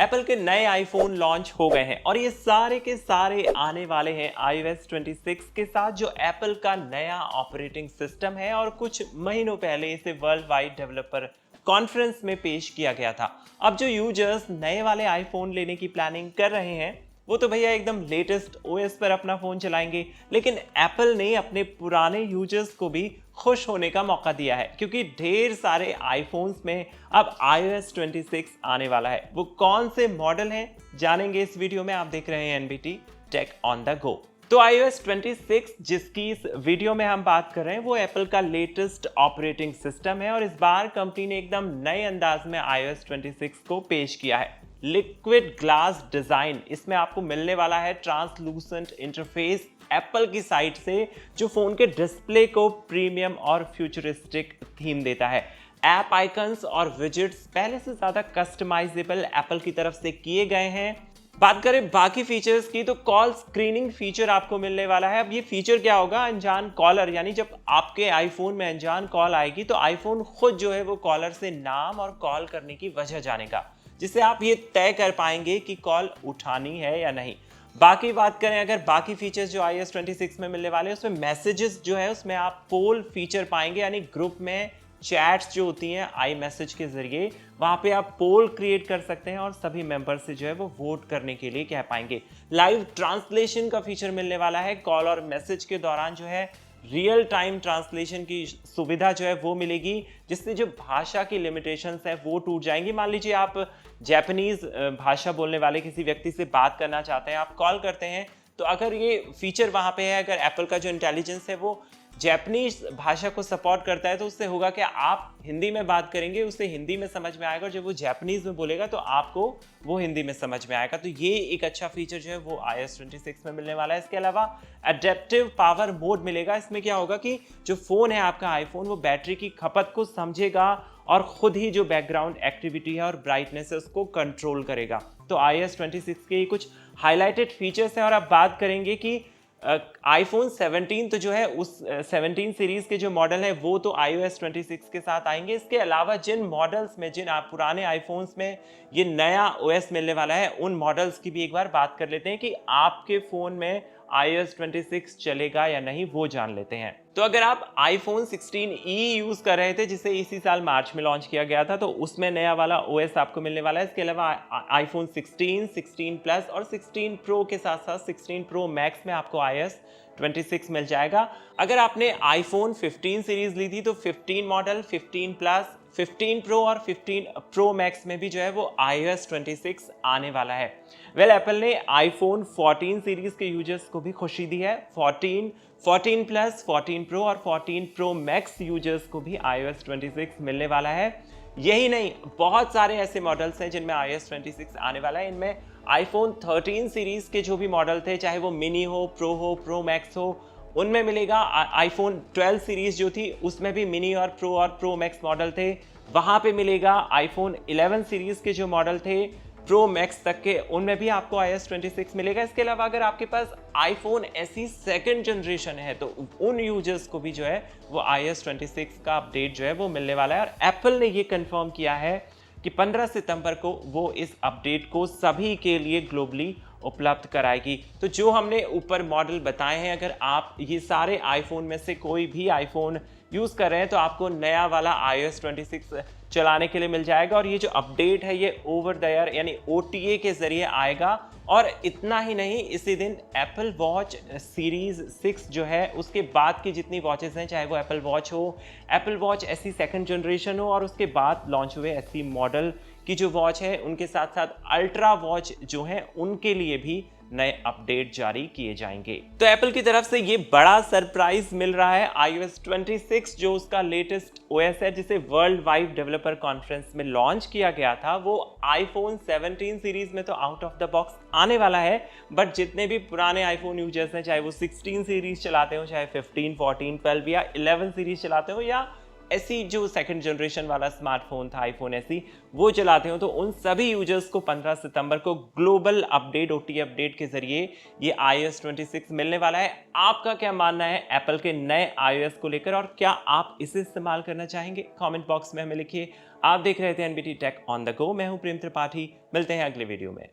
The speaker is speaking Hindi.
एप्पल के नए आईफोन लॉन्च हो गए हैं और ये सारे के सारे आने वाले हैं iOS 26 के साथ, जो एप्पल का नया ऑपरेटिंग सिस्टम है और कुछ महीनों पहले इसे वर्ल्ड वाइड डेवलपर कॉन्फ्रेंस में पेश किया गया था। अब जो यूजर्स नए वाले आईफोन लेने की प्लानिंग कर रहे हैं वो तो भैया एकदम लेटेस्ट ओएस पर अपना फोन चलाएंगे, लेकिन एप्पल ने अपने पुराने यूजर्स को भी खुश होने का मौका दिया है, क्योंकि ढेर सारे आईफोन्स में अब iOS 26 आने वाला है। वो कौन से मॉडल हैं जानेंगे इस वीडियो में। आप देख रहे हैं NBT tech on the go. तो iOS 26 जिसकी इस वीडियो में हम बात कर रहे हैं वो एप्पल का लेटेस्ट ऑपरेटिंग सिस्टम है और इस बार कंपनी ने एकदम नए अंदाज में iOS 26 को पेश किया है। लिक्विड ग्लास डिजाइन इसमें आपको मिलने वाला है, ट्रांसलूसेंट इंटरफेस एप्पल की साइड से जो फोन के डिस्प्ले को प्रीमियम और फ्यूचरिस्टिक थीम देता है। ऐप आइकन्स और विजेट्स पहले से ज्यादा कस्टमाइजेबल एप्पल की तरफ से किए गए हैं। बात करें बाकी फीचर्स की तो कॉल स्क्रीनिंग फीचर आपको मिलने वाला है। अब ये फीचर क्या होगा, अनजान कॉलर, यानी जब आपके आईफोन में अनजान कॉल आएगी तो आईफोन खुद जो है वो कॉलर से नाम और कॉल करने की वजह जानेगा, जिससे आप ये तय कर पाएंगे कि कॉल उठानी है या नहीं। बाकी बात करें अगर बाकी फीचर्स जो iOS 26 में मिलने वाले हैं उसमें मैसेजेस जो है उसमें आप पोल फीचर पाएंगे, यानी ग्रुप में चैट्स जो होती हैं आई मैसेज के जरिए वहां पे आप पोल क्रिएट कर सकते हैं और सभी मेंबर से जो है वो वोट करने के लिए कह पाएंगे। लाइव ट्रांसलेशन का फीचर मिलने वाला है, कॉल और मैसेज के दौरान जो है रियल टाइम ट्रांसलेशन की सुविधा जो है वो मिलेगी, जिससे जो भाषा की लिमिटेशंस है वो टूट जाएंगी। मान लीजिए आप जापानीज भाषा बोलने वाले किसी व्यक्ति से बात करना चाहते हैं, आप कॉल करते हैं, तो अगर ये फीचर वहां पे है, अगर एप्पल का जो इंटेलिजेंस है वो जापानीज भाषा को सपोर्ट करता है, तो उससे होगा कि आप हिंदी में बात करेंगे उसे हिंदी में समझ में आएगा और जब वो जापानीज में बोलेगा तो आपको वो हिंदी में समझ में आएगा। तो ये एक अच्छा फीचर जो है वो iOS 26 में मिलने वाला है। इसके अलावा एडेप्टिव पावर मोड मिलेगा। इसमें क्या होगा कि जो फोन है आपका आईफोन वो बैटरी की खपत को समझेगा और खुद ही जो बैकग्राउंड एक्टिविटी है और ब्राइटनेस है उसको कंट्रोल करेगा। तो iOS 26 के कुछ हाईलाइटेड फीचर्स हैं और अब बात करेंगे कि आईफोन 17 तो जो है उस 17 सीरीज के जो मॉडल है वो तो iOS 26 के साथ आएंगे। इसके अलावा जिन मॉडल्स में, जिन आप पुराने आईफोन्स में ये नया OS मिलने वाला है उन मॉडल्स की भी एक बार बात कर लेते हैं कि आपके फोन में iOS 26 चलेगा या नहीं, वो जान लेते हैं। तो अगर आप iPhone 16e यूज कर रहे थे जिसे इसी साल मार्च में लॉन्च किया गया था, तो उसमें नया वाला OS आपको मिलने वाला है। इसके अलावा iPhone 16, 16 प्लस और 16 Pro के साथ साथ 16 Pro Max में आपको iOS 26 मिल जाएगा। अगर आपने iPhone 15 सीरीज ली थी तो 15 मॉडल, 15 प्लस, 15 Pro और 15 Pro Max में भी जो है वो iOS 26 आने वाला है। एप्पल ने iPhone 14 सीरीज के यूजर्स को भी खुशी दी है। 14, 14 प्लस, 14 Pro और 14 Pro Max यूजर्स को भी iOS 26 मिलने वाला है। यही नहीं, बहुत सारे ऐसे मॉडल्स हैं जिनमें iOS 26 आने वाला है। इनमें iPhone 13 सीरीज के जो भी मॉडल थे, चाहे वो मिनी हो, प्रो मैक्स हो, उनमें मिलेगा। iPhone 12 सीरीज जो थी उसमें भी मिनी और प्रो मैक्स मॉडल थे, वहां पे मिलेगा। iPhone 11 सीरीज के जो मॉडल थे प्रो मैक्स तक के, उनमें भी आपको iOS 26 मिलेगा। इसके अलावा अगर आपके पास iPhone SE सेकंड जनरेशन है तो उन यूजर्स को भी जो है वो iOS 26 का अपडेट जो है वो मिलने वाला है। और एप्पल ने ये कंफर्म किया है कि 15 सितंबर को वो इस अपडेट को सभी के लिए ग्लोबली उपलब्ध कराएगी। तो जो हमने ऊपर मॉडल बताए हैं, अगर आप ये सारे आईफोन में से कोई भी आईफोन यूज कर रहे हैं तो आपको नया वाला iOS 26 चलाने के लिए मिल जाएगा। और ये जो अपडेट है ये ओवर द एयर यानी OTA के जरिए आएगा। और इतना ही नहीं, इसी दिन एप्पल वॉच सीरीज 6 जो है उसके बाद की जितनी वॉचेस हैं, चाहे वो एप्पल वॉच हो, Apple watch SE second generation हो और उसके बाद लॉन्च हुए SE मॉडल की जो वॉच है, उनके साथ साथ अल्ट्रा वॉच जो है उनके लिए भी नए अपडेट जारी किए जाएंगे। तो एप्पल की तरफ से ये बड़ा सरप्राइज मिल रहा है। iOS 26 जो उसका लेटेस्ट OS है जिसे वर्ल्ड वाइड डेवलपर कॉन्फ्रेंस में लॉन्च किया गया था, वो iPhone 17 सीरीज में तो आउट ऑफ द बॉक्स आने वाला है। बट जितने भी पुराने आईफोन यूजर्स हैं, चाहे वो 16 सीरीज चलाते हो, चाहे 15, 14, 12 या 11 सीरीज चलाते हो या ऐसी जो सेकंड जनरेशन वाला स्मार्टफोन था आईफोन ऐसी वो चलाते हो, तो उन सभी यूजर्स को 15 सितंबर को ग्लोबल अपडेट ओटी अपडेट के जरिए ये iOS 26 मिलने वाला है। आपका क्या मानना है एप्पल के नए iOS को लेकर, और क्या आप इसे इस्तेमाल करना चाहेंगे? कमेंट बॉक्स में हमें लिखिए। आप देख रहे थे NBT tech on the go, मैं हूं प्रेम त्रिपाठी। मिलते हैं अगले वीडियो में।